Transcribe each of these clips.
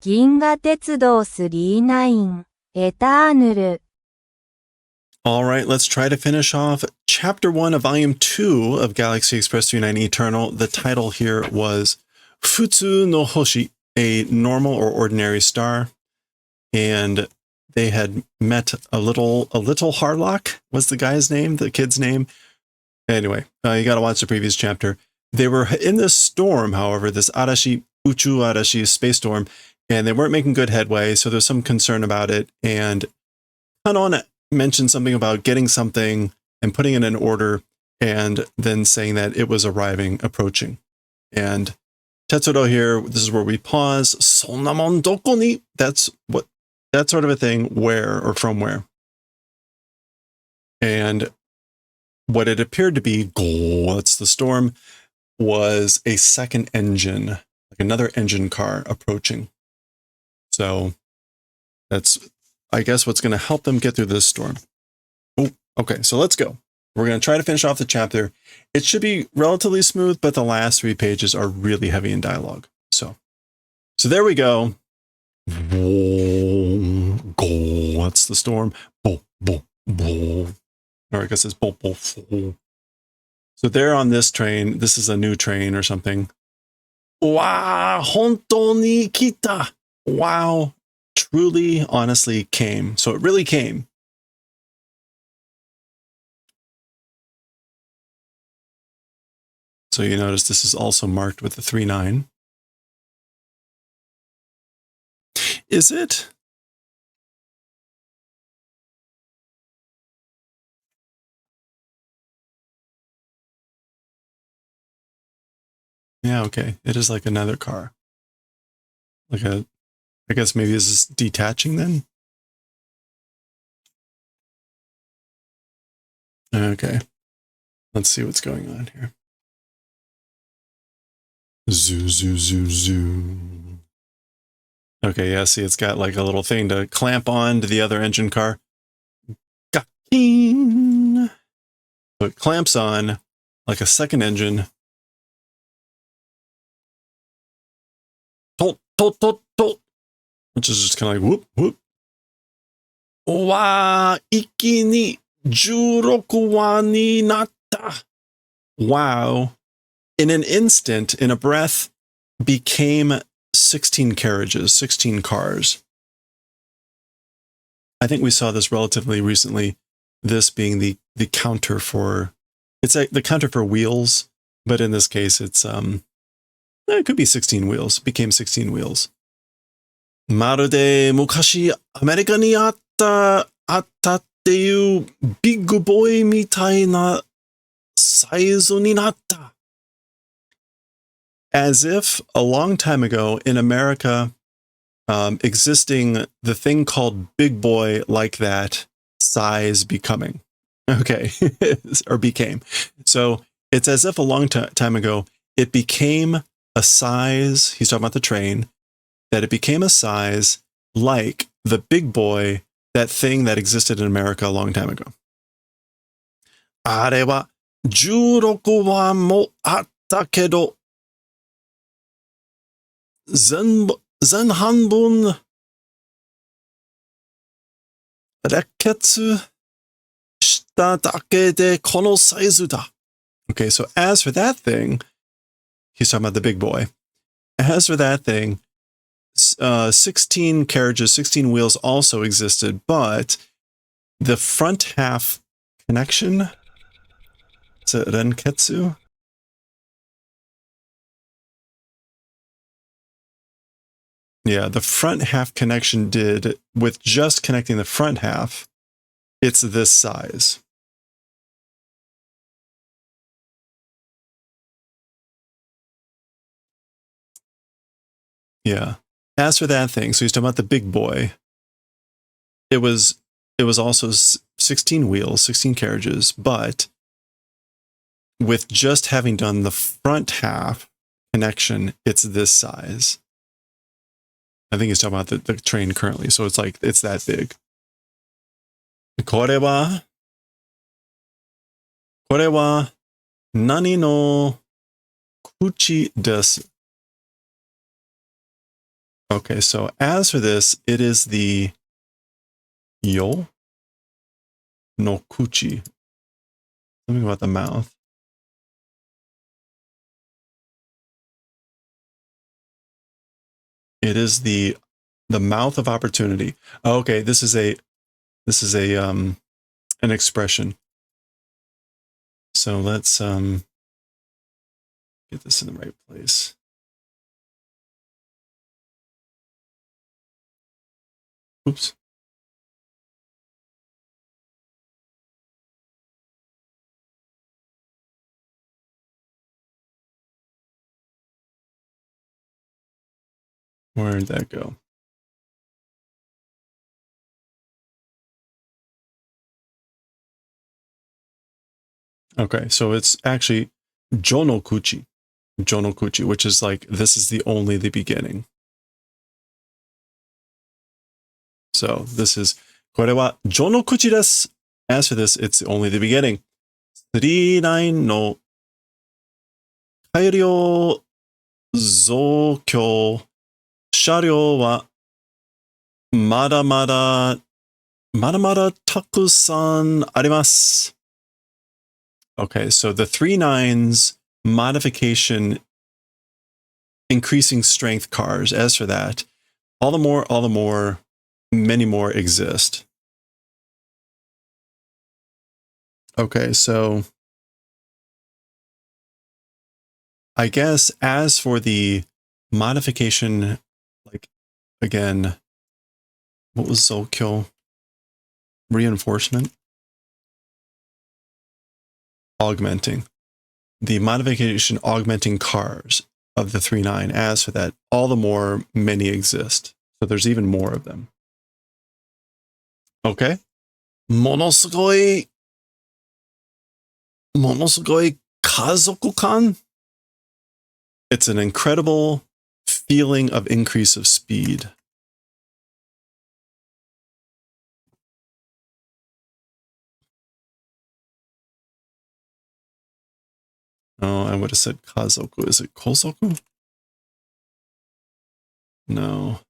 銀河鉄道39エターヌル All right, let's try to finish off Chapter 1 of Volume 2 of Galaxy Express 39 Eternal. The title here was Futsu no Hoshi, a normal or ordinary star. And they had met a little Harlock was the guy's name, the kid's name. Anyway, you got to watch the previous chapter. They were in this storm, however, this Arashi, Uchu Arashi space storm, and they weren't making good headway, so there's some concern about it. And Kanon mentioned something about getting something and putting it in order, and then saying that it was approaching. And Tetsuro here, this is where we pause. Sonnamon doko ni? That's sort of a thing, where or from where. And what it appeared to be, that's the storm, was a second engine, like another engine car approaching. So that's, I guess, what's going to help them get through this storm. Oh, okay, so let's go. We're going to try to finish off the chapter. It should be relatively smooth, but the last 3 pages are really heavy in dialogue. So there we go. That's the storm. Or I guess it's So they're on this train. This is a new train or something. Wow, hontou ni kita. Wow, truly, honestly came. So it really came. So you notice this is also marked with the 39. Is it? Yeah, okay. It is like another car. Like I guess maybe is this detaching then? Okay. Let's see what's going on here. Zoo, zoo, zoo, zoo. Okay, yeah, see, it's got like a little thing to clamp on to the other engine car. Gakking! So it clamps on like a second engine. Tolt, tolt, tolt, tolt. Which is just kind of like whoop, whoop. Wa, iki ni 16 wa ni natta. Wow. In an instant, in a breath, became 16 carriages, 16 cars. I think we saw this relatively recently, this being the counter for, it's the counter for wheels, but in this case, it's, it could be 16 wheels, became 16 wheels. Marude mukashi America ni atta tte iu big boy mitai na saizu ni natta. As if a long time ago in America, existing the thing called big boy like that size becoming. Okay, or became. So it's as if a long time ago, it became a size, he's talking about the train, that it became a size like the big boy, that thing that existed in America a long time ago. あれは16話もあったけど、前半分列決しただけでこのサイズだ. Okay, so as for that thing, he's talking about the big boy. As for that thing, 16 carriages, 16 wheels also existed, but the front half connection, is it Renketsu? Yeah, the front half connection did, with just connecting the front half, it's this size. Yeah. As for that thing, so he's talking about the big boy. It was also 16 wheels, 16 carriages, but with just having done the front half connection, it's this size. I think he's talking about the train currently, so it's like, it's that big. これは何の口です Okay, so as for this, it is the yo no kuchi. Something about the mouth. It is the mouth of opportunity. Okay, this is a an expression. So let's get this in the right place. Oops. Where did that go? Okay, so it's actually jonokuchi, which is like, this is only the beginning. So this is, これはjonokuchi desu. As for this, it's only the beginning. 39の改良増強車両はまだまだたくさんあります. Okay, so the 39's modification increasing strength cars, as for that, all the more, many more exist. Okay, so I guess as for the modification, like, again, what was Zokyo? Reinforcement? Augmenting. The modification augmenting cars of the 39. As for that, all the more many exist. So there's even more of them. Okay. ものすごい家族感? It's an incredible feeling of increase of speed. Oh, I would have said kazoku. Is it kosoku? No.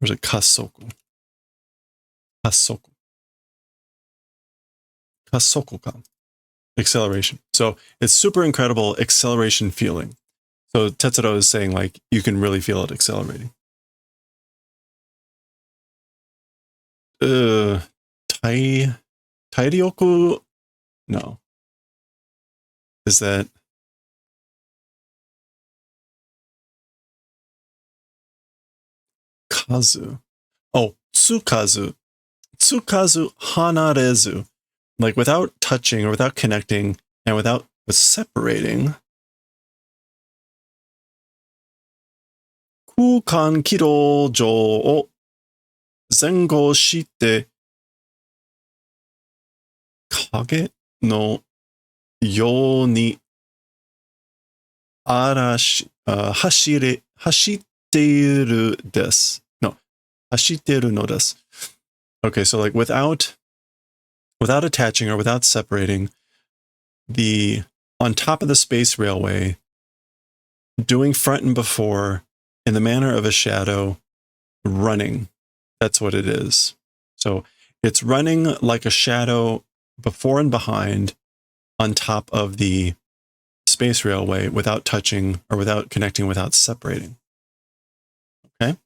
Or is it kasoku? Kasoku-kan. Acceleration. So it's super incredible acceleration feeling. So Tetsuro is saying, like, you can really feel it accelerating. Tairyoku? No. Is that kazu? Oh, tsukazu. Tsukazu hanarezu. Like, without touching or without connecting and without separating. Kukan kiro jo o zengo shite kage no you ni hashiteiru desu. No, hashiteru no desu. Okay, so like without attaching or without separating, on top of the space railway, doing front and before in the manner of a shadow, running. That's what it is. So it's running like a shadow before and behind on top of the space railway without touching or without connecting, without separating. Okay?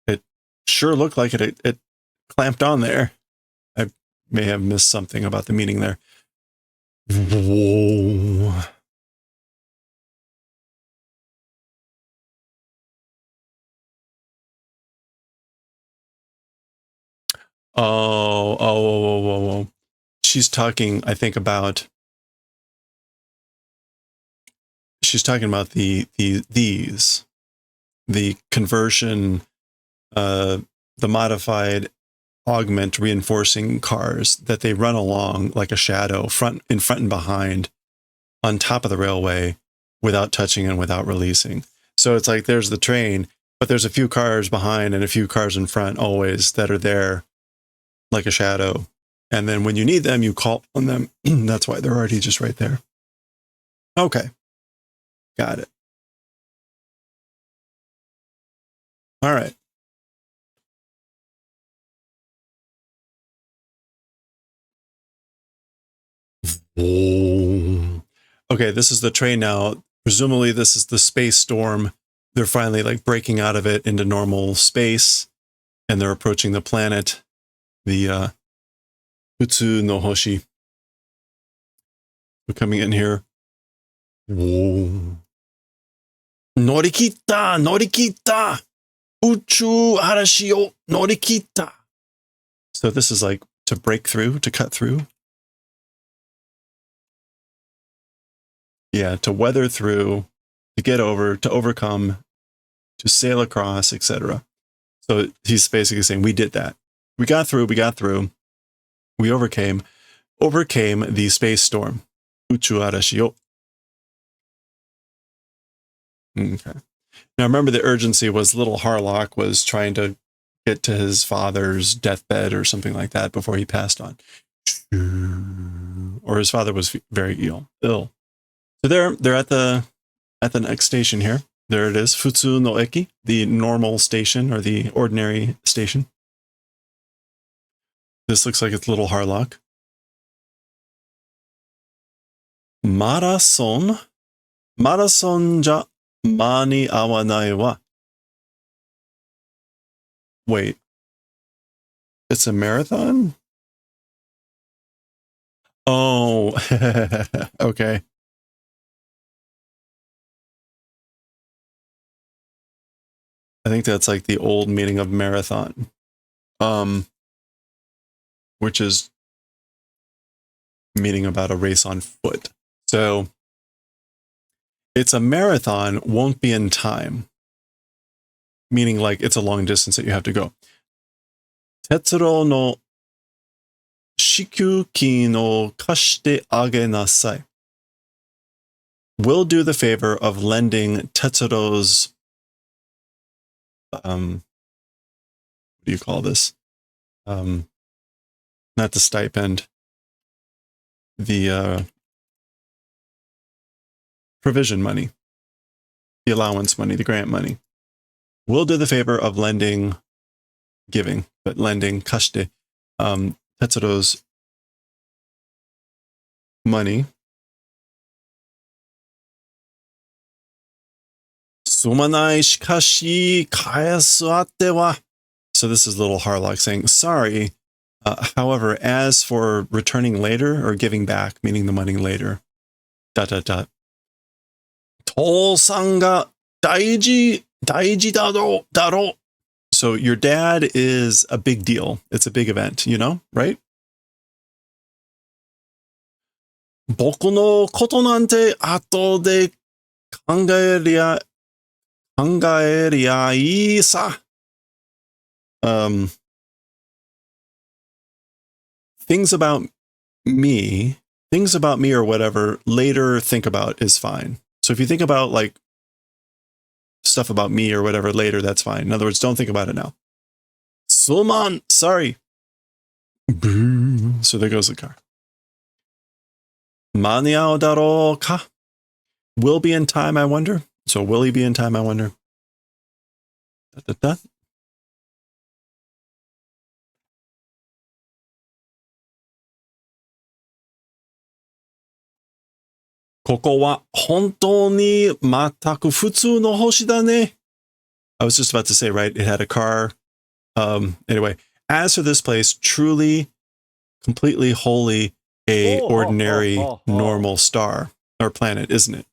It sure looked like it clamped on there. I may have missed something about the meaning there. Whoa. Oh. She's talking, I think, about these, the conversion, the modified augment reinforcing cars that they run along like a shadow, in front and behind, on top of the railway, without touching and without releasing. So it's like there's the train, but there's a few cars behind and a few cars in front always that are there like a shadow. And then when you need them, you call on them. That's why they're already just right there. Okay. Got it. All right. Okay, this is the train now. Presumably this is the space storm. They're finally like breaking out of it into normal space, and they're approaching the planet, the Futsu no Hoshi. We're coming in here. Norikita! Norikita! Uchu arashi o norikita! So this is like to break through, to cut through. Yeah, to weather through, to get over, to overcome, to sail across, etc. So he's basically saying, we did that. We got through, we overcame the space storm. Uchu arashi o. Okay. Now remember, the urgency was little Harlock was trying to get to his father's deathbed or something like that before he passed on. Or his father was very ill. So they're at the next station here. There it is, Futsu no Eki, the normal station or the ordinary station. This looks like it's little Harlock. Marathon ja mani awanai wa. Wait, it's a marathon? Oh, okay. I think that's like the old meaning of marathon, which is meaning about a race on foot. So it's a marathon, won't be in time, meaning like it's a long distance that you have to go. Tetsuro no shikuki no kashite age nasai. Will do the favor of lending Tetsuro's, what do you call this? Not the stipend, the provision money, the allowance money, the grant money. Will do the favor of lending, giving, but lending kashite, Tetsuro's money. Sumanai shikashi kaesu atte wa. So this is little Harlock saying, sorry, however, as for returning later or giving back, meaning the money later, ... Tousan ga daiji daro. So your dad is a big deal. It's a big event, you know, right? Boku no koto nante ato de kangaeriai sa. Things about me or whatever, later think about is fine. So if you think about like stuff about me or whatever later, that's fine. In other words, don't think about it now. Suman, sorry. So there goes the car. Maniao daro ka. Will be in time, I wonder. So will he be in time, I wonder? Koko wa hontou ni mataku futsu no hoshi da ne. I was just about to say, right? It had a car. Anyway, as for this place, truly, completely, wholly a ordinary, normal star or planet, isn't it?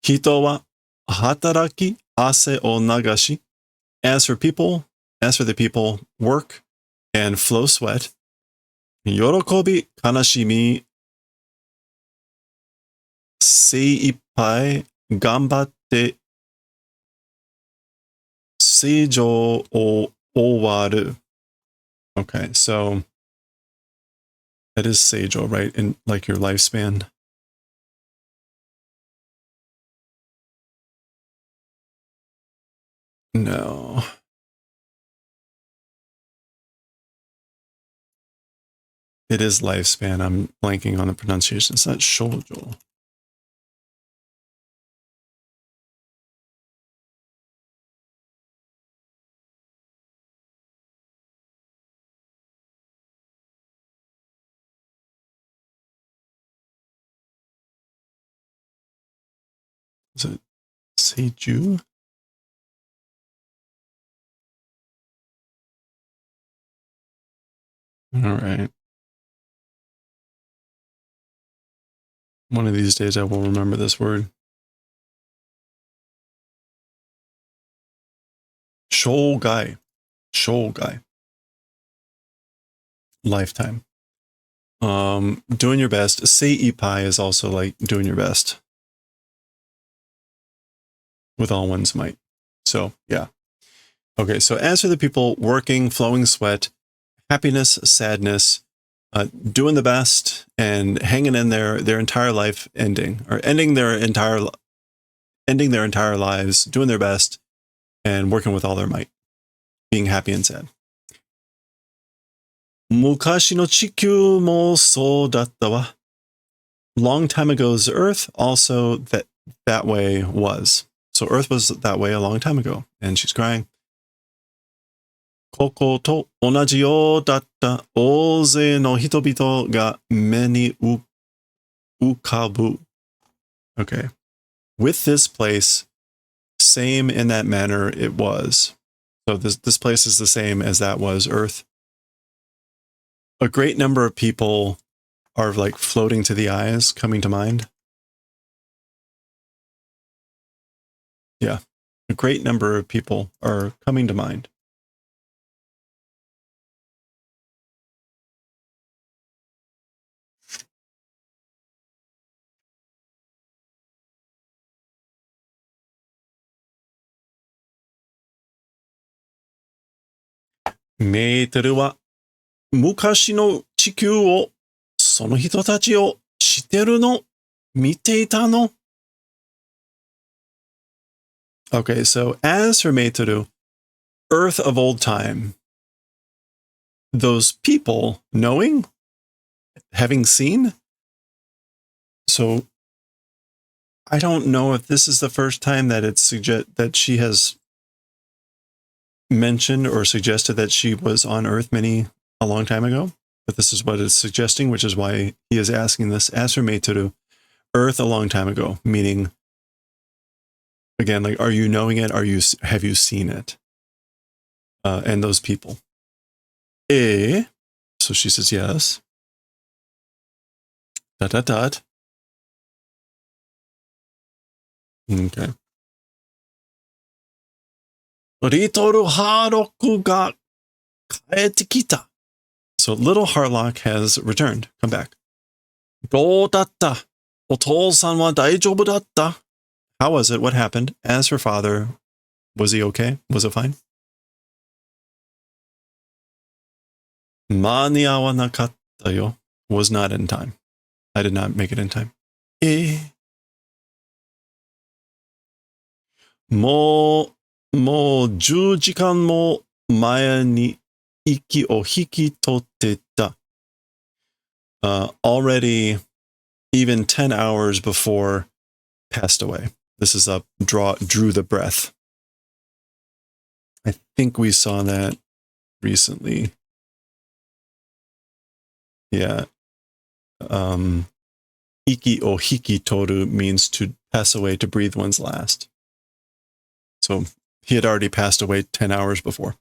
Hito wa hataraki ase o nagashi. As for the people, work and flow sweat. Yorokobi kanashimi seippai gambatte seijo o owaru. Okay, so that is seijo, right? In like your lifespan. No. It is lifespan. I'm blanking on the pronunciation. It's not shoujo. Is it Seiju? All right. One of these days I will remember this word. Shogai. Shogai. Lifetime. Doing your best. Seiipai is also like doing your best. With all one's might. So, yeah. Okay, so as for the people working, flowing sweat, happiness, sadness, doing the best, and hanging in there, their entire life ending their entire lives, doing their best, and working with all their might, being happy and sad. Mukashi no Chikyu mo so datta wa. Long time ago's Earth also that way was. So Earth was that way a long time ago, and she's crying. Koko to onaji yo datta oze no hitobito ga me ni ukabu. Okay. With this place, same in that manner it was. So this place is the same as that was Earth. A great number of people are like floating to the eyes, coming to mind. Yeah. A great number of people are coming to mind. Meiteru wa mukashi no chikyū o sono hito tachi o shiteru no mite ita no. Okay, so as for Meiteru, Earth of old time, those people knowing, having seen. So I don't know if this is the first time that that she has mentioned or suggested that she was on Earth a long time ago, but this is what it's suggesting, which is why he is asking this. As for Meitoru, Earth a long time ago, meaning, again, like, are you knowing it? Have you seen it? And those people. So she says yes. Dot, dot, dot. Okay. Ritoru Haroku ga kaete kita. So little Harlock has returned, come back. Do datta? Otou-san wa daijoubu datta? How was it? What happened? As her father, was he okay? Was it fine? Maniawa nakatta yo. Was not in time. I did not make it in time. Mo 10時間も前に息を引き取ってた。Already, even 10 hours before, passed away. This is drew the breath. I think we saw that recently. Yeah. Iki o hikitoru means to pass away, to breathe one's last. So he had already passed away 10 hours before.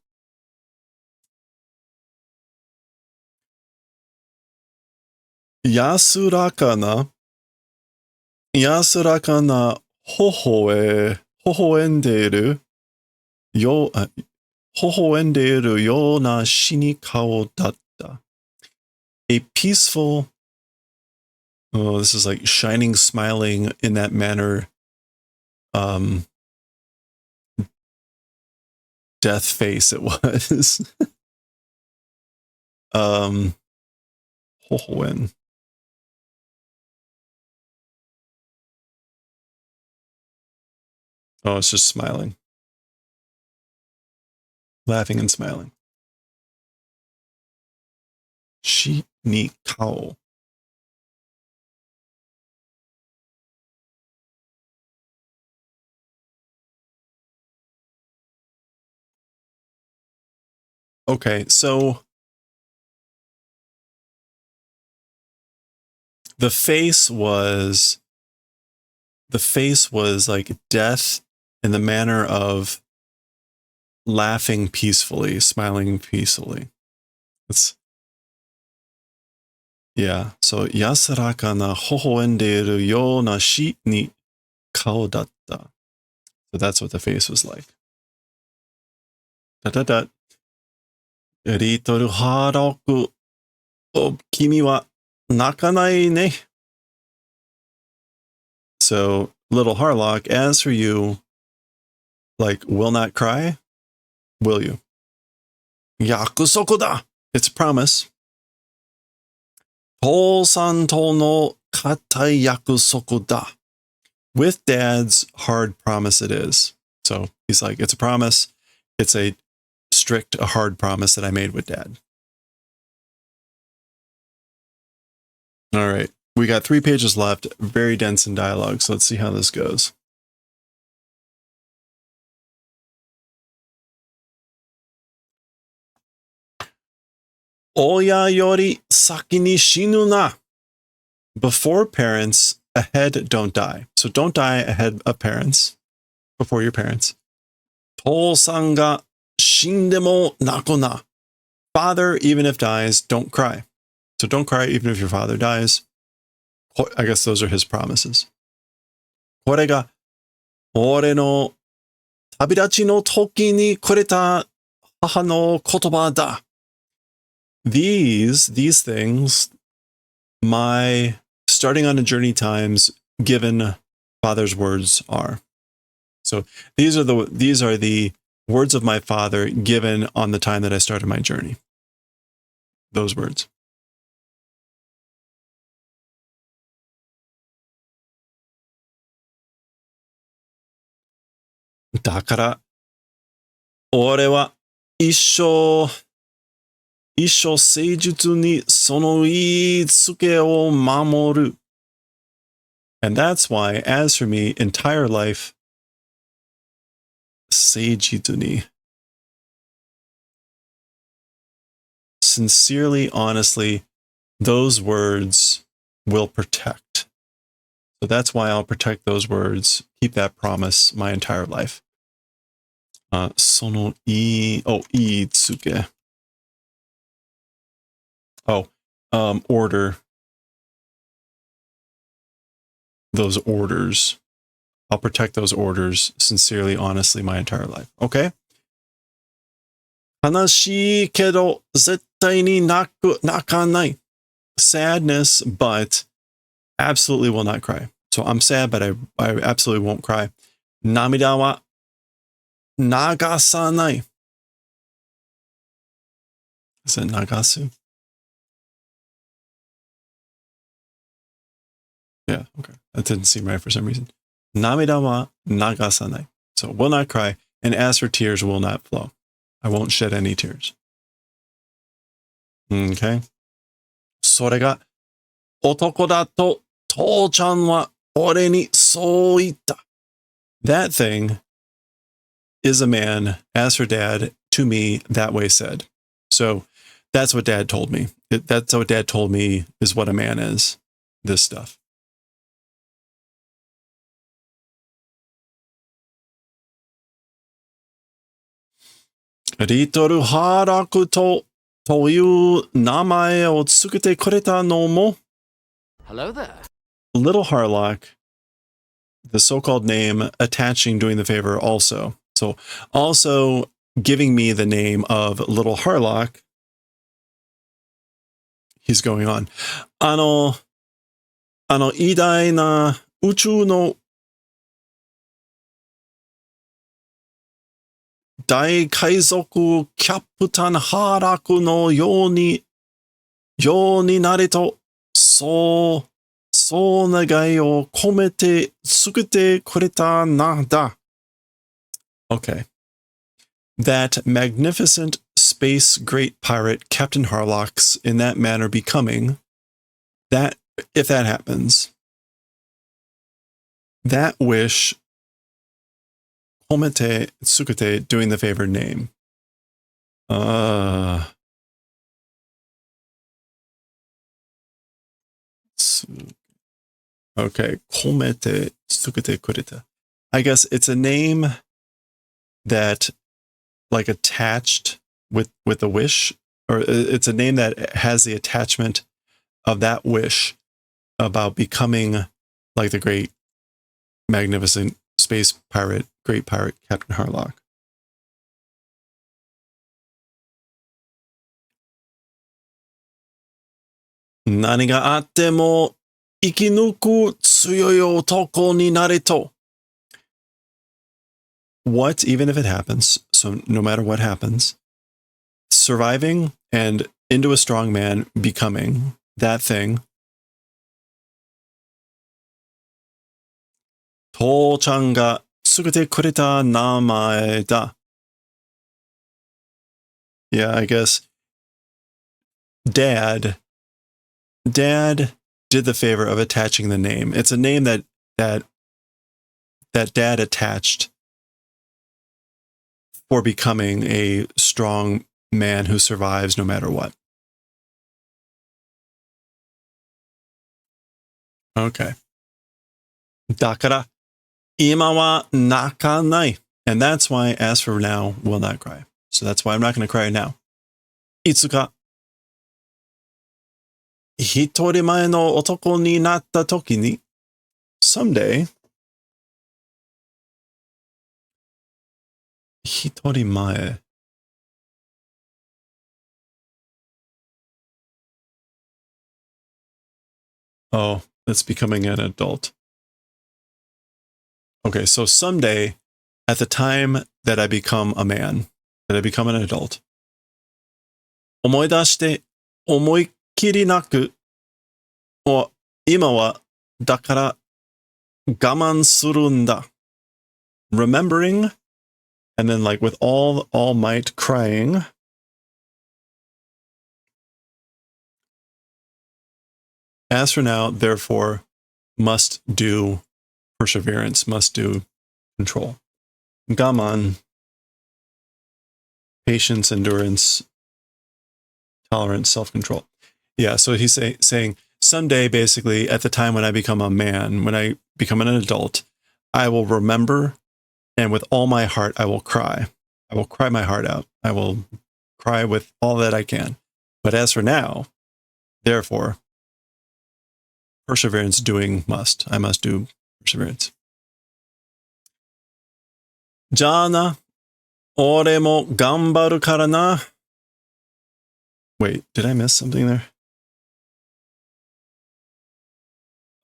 Yasurakana hohoenderu yo na shini kao datta. A peaceful, this is like shining, smiling in that manner, death face it was. Hohoen. Oh, it's just smiling. Laughing and smiling. Shi ni kao. Okay, so the face was the face was like death in the manner of laughing peacefully, smiling peacefully. It's, yeah. So, yasaraka na hohoenderu yo na shi ni kao datta. So that's what the face was like. Da da da. Ritoru haraku o kimi wa nakanai ne. So, little Harlock, as for you, like, will not cry, will you? Yakusoku da! It's a promise. Tosan to no katai yakusoku da. With Dad's hard promise it is. So he's like, it's a promise. It's a strict, a hard promise that I made with Dad. All right. We got 3 pages left, very dense in dialogue. So let's see how this goes. Oya yori saki ni shinu na. Before parents, ahead don't die. So don't die ahead of parents, before your parents. Tosan ga shindemo nako na. Father, even if dies, don't cry. So don't cry even if your father dies. I guess those are his promises. これが俺の旅立ちの時にくれた母の言葉だ. These things, my starting on a journey times given father's words are. So these are the words of my father given on the time that I started my journey. Those words. だから俺は一生誠実にその言いつけを守る. And that's why, as for me, entire life, 誠実に, sincerely, honestly, those words will protect. So that's why I'll protect those words, keep that promise my entire life. その言いつけ. Order. Those orders. I'll protect those orders sincerely, honestly, my entire life. Okay? 悲しいけど絶対に泣かない. Sadness, but absolutely will not cry. So I'm sad, but I absolutely won't cry. 涙は流さない. Is it nagasu? Yeah, okay. That didn't seem right for some reason. 涙は流さない. So will not cry, and as for tears, will not flow. I won't shed any tears. Okay. それが男だと父ちゃんは俺にそう言った. That thing is a man, as for Dad, to me, that way said. So that's what Dad told me. That's what Dad told me is what a man is. This stuff. リトルハーラクという名前をつけてくれたのも Hello there. Little Harlock, the so-called name attaching doing the favor also. So also giving me the name of Little Harlock. He's going on. 偉大な宇宙の大海賊キャプテンハーラクのようになれと、そう願いを込めて作ってくれたなだ. Okay. That magnificent space great pirate Captain Harlock's in that manner becoming, that, if that happens, that wish, komete tsukete, doing the favor name. All Okay. Komete tsukete kureta. I guess it's a name that like attached with a wish, or it's a name that has the attachment of that wish about becoming like the great, magnificent space pirate, great pirate Captain Harlock. Nani ga atte mo ikinuku tsuyoi otoko ni nare to. What, even if it happens, so no matter what happens, surviving and into a strong man, becoming that thing. To-chan ga tsukete kureta namae da. Yeah, I guess Dad did the favor of attaching the name. It's a name that Dad attached for becoming a strong man who survives no matter what. Okay. Dakara, ima wa nakanai. And that's why, as for now, will not cry. So that's why I'm not going to cry now. Itsuka, hitorimae no otoko ni natta toki ni. Someday, hitorimae. Oh, that's becoming an adult. Okay, so someday, at the time that I become a man, that I become an adult, 思い出して思いっきり泣く。もう今はだから我慢するんだ。Remembering, and then like with all might crying. As for now, therefore, must do perseverance, must do control. Gaman, patience, endurance, tolerance, self-control. Yeah, so he's saying someday, basically, at the time when I become a man, when I become an adult, I will remember, and with all my heart, I will cry. I will cry my heart out. I will cry with all that I can. But as for now, therefore, perseverance doing must. I must do perseverance. じゃあな、俺も頑張るからな。Wait, did I miss something there?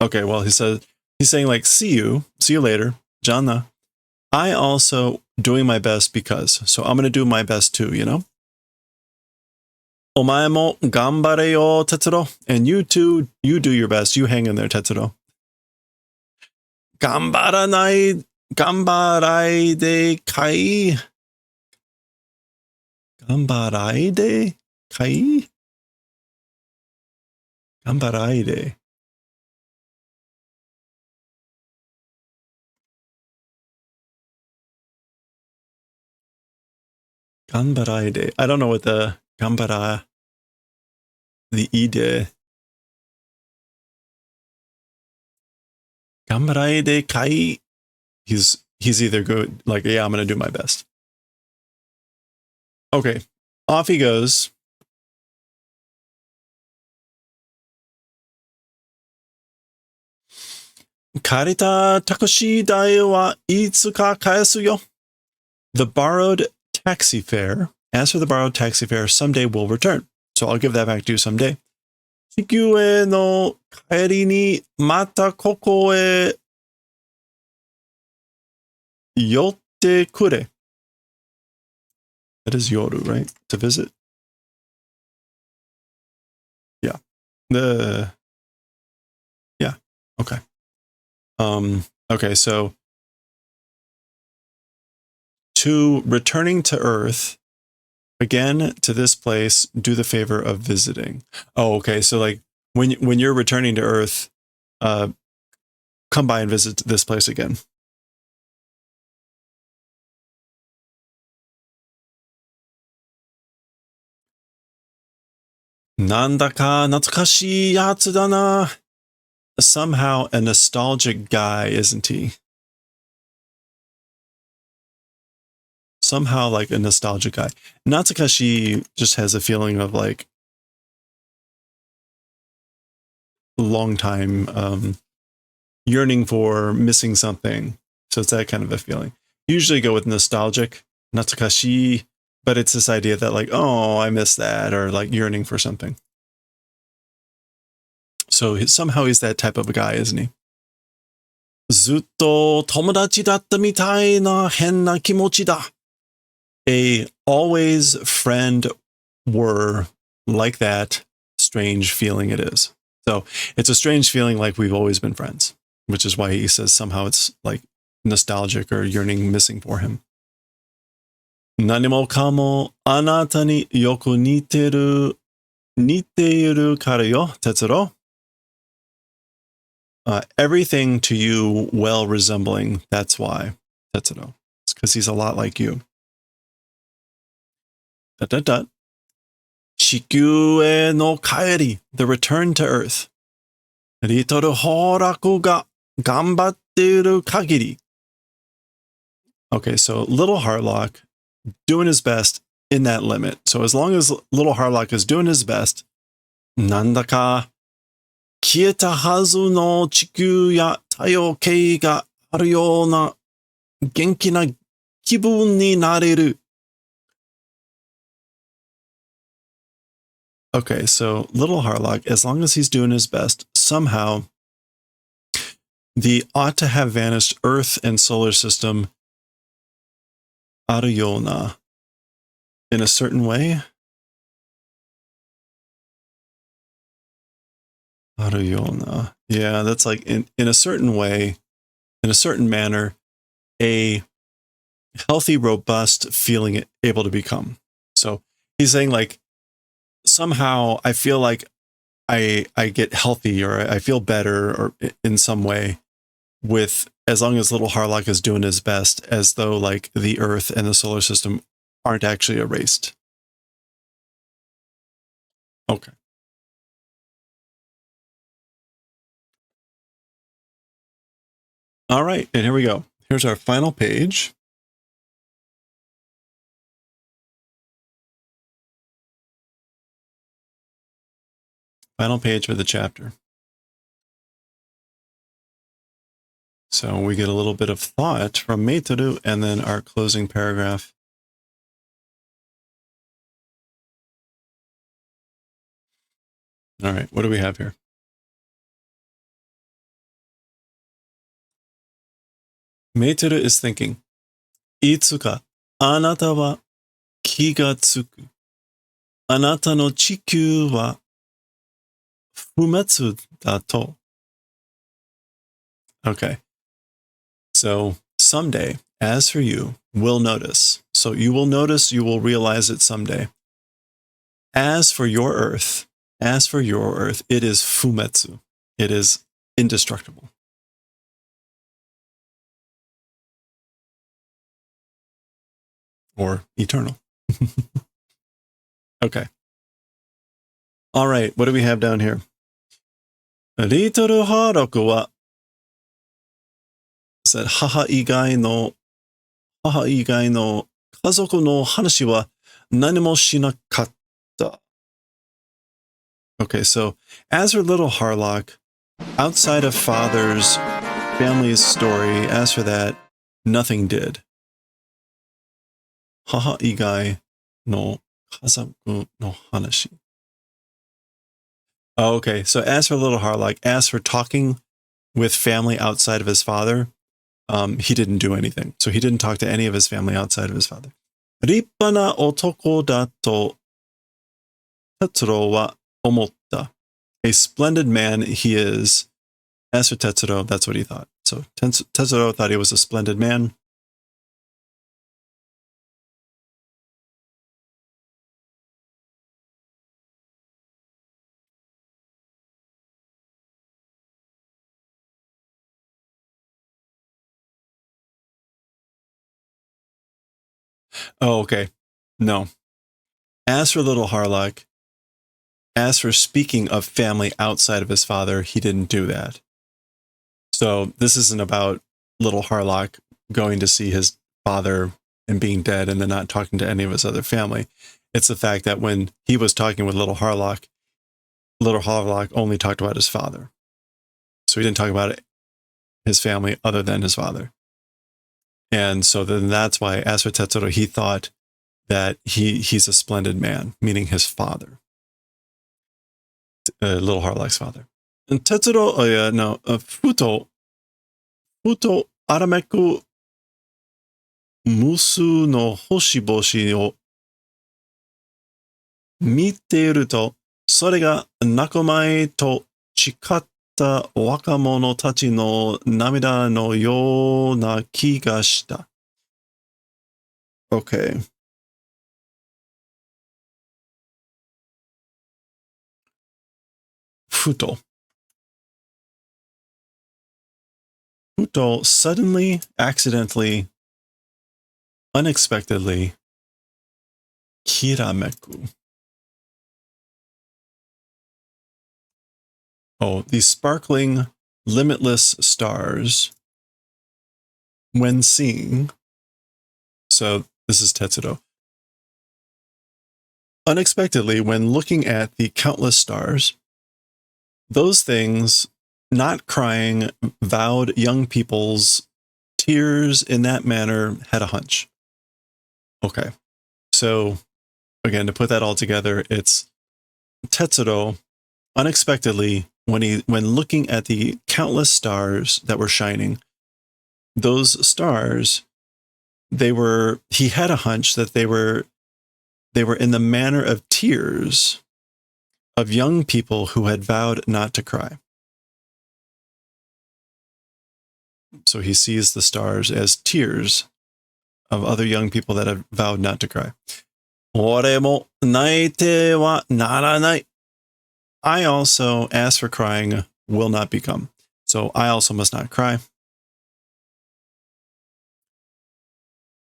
Okay, well, he's saying like, see you later, じゃあな. I also doing my best because, so I'm going to do my best too, you know? お前も頑張れよ、哲郎. And you too, you do your best. You hang in there, 哲郎. 頑張らいでかい。頑張らいでかい。頑張らいで。頑張らいで. I don't know what the 頑張ら the ide. 頑張らいでかい. He's either good, like, yeah, I'm going to do my best. Okay, off he goes. Karita takushi dai wa itsuka kaesu yo. The borrowed taxi fare, as for the borrowed taxi fare, someday will return. So I'll give that back to you someday. Chikyu no kaeri ni mata koko e yotte kure. That is yoru, right? To visit? Yeah. Yeah. Okay. Okay, so to returning to Earth, again, to this place, do the favor of visiting. Oh, okay. So like when you're returning to Earth, come by and visit this place again. Nandaka natsukashii yatsu da na. somehow a nostalgic guy, isn't he? Somehow like a nostalgic guy. Natsukashi just has a feeling of like long time yearning for, missing something. So it's that kind of a feeling. Usually go with nostalgic, Natsukashi, but it's this idea that like, oh, I miss that, or like yearning for something. So somehow he's that type of a guy, isn't he? ずっと友達だったみたいな変な気持ちだ. A always friend were like that strange feeling it is. So it's a strange feeling like we've always been friends, which is why he says somehow it's like nostalgic or yearning, missing for him. 何もかもあなたによく似ているからよ、哲郎. Everything to you well resembling, that's why, Tetsuro. It's because he's a lot like you. ... 地球への帰り, the return to Earth. リトルホラクが頑張っている限り. Okay, so Little Harlock doing his best in that limit. So as long as Little Harlock is doing his best, なんだか消えたはずの地球や太陽系があるような元気な気分になれる. Okay, so Little Harlock, as long as he's doing his best, somehow the ought to have vanished Earth and solar system あるような in a certain way. あるような. Yeah, that's like in a certain way, in a certain manner, a healthy, robust feeling able to become. So he's saying like, somehow I feel like I get healthy, or I feel better, or in some way, with as long as Little Harlock is doing his best, as though like the Earth and the solar system aren't actually erased. Okay. All right, and here we go. Here's our final page. Final page of the chapter. So we get a little bit of thought from Meitoru, and then our closing paragraph. All right, what do we have here? Meitoru is thinking, いつかあなたは気がつく。あなたの地球は不滅だと. Okay. So someday, as for you, will notice. So you will notice, you will realize it someday. As for your Earth, it is fumetsu. It is indestructible. Or eternal. Okay. All right, what do we have down here? Little Harlock wa said, 母以外の家族の話は何もしなかった. Okay, so as for Little Harlock, outside of father's family's story, as for that, nothing did. 母以外の家族の話. Oh, okay, so as for Little Harlock, as for talking with family outside of his father, he didn't do anything. So he didn't talk to any of his family outside of his father. 立派な男だとTetsuro wa omotta. A splendid man he is. As for Tetsuro, that's what he thought. So Tetsuro thought he was a splendid man. Oh, okay. No. As for Little Harlock, as for speaking of family outside of his father, he didn't do that. So this isn't about little Harlock going to see his father and being dead and then not talking to any of his other family. It's the fact that when he was talking with little Harlock only talked about his father. So he didn't talk about his family other than his father. And so then that's why, as for Tetsuro, he thought that he's a splendid man, meaning his father, little Harlock's father. And Tetsuro, Futo arameku musu no hoshiboshi o mite to, それが仲間と誓った若者たちの涙のような気がした。Okay. Futo. Futo suddenly, accidentally, unexpectedly, kirameku. Oh, these sparkling, limitless stars, when seeing, so this is Tetsuro, unexpectedly, when looking at the countless stars, those things, not crying, vowed young people's tears in that manner had a hunch. Okay, so again, to put that all together, it's Tetsuro unexpectedly, when looking at the countless stars that were shining, those stars, he had a hunch that they were in the manner of tears of young people who had vowed not to cry. So he sees the stars as tears of other young people that have vowed not to cry. 俺も泣いてはならない. I also, as for crying, will not become. So I also must not cry.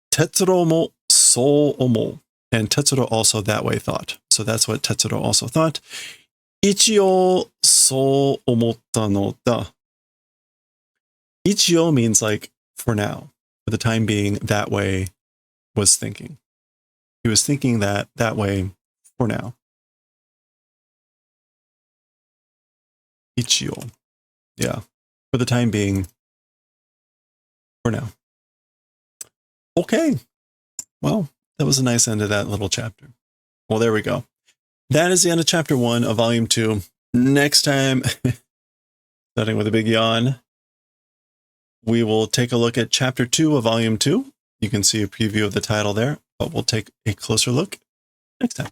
Tetsuro mo sou omou. And Tetsuro also that way thought. So that's what Tetsuro also thought. Ichio sou omotta no da. Ichio means like for now. For the time being, that way was thinking. He was thinking that way for now. Ichio. Yeah. For the time being, for now. Okay. Well, that was a nice end to that little chapter. Well, there we go. That is the end of chapter 1 of volume 2. Next time, starting with a big yawn, we will take a look at chapter 2 of volume 2. You can see a preview of the title there, but we'll take a closer look next time.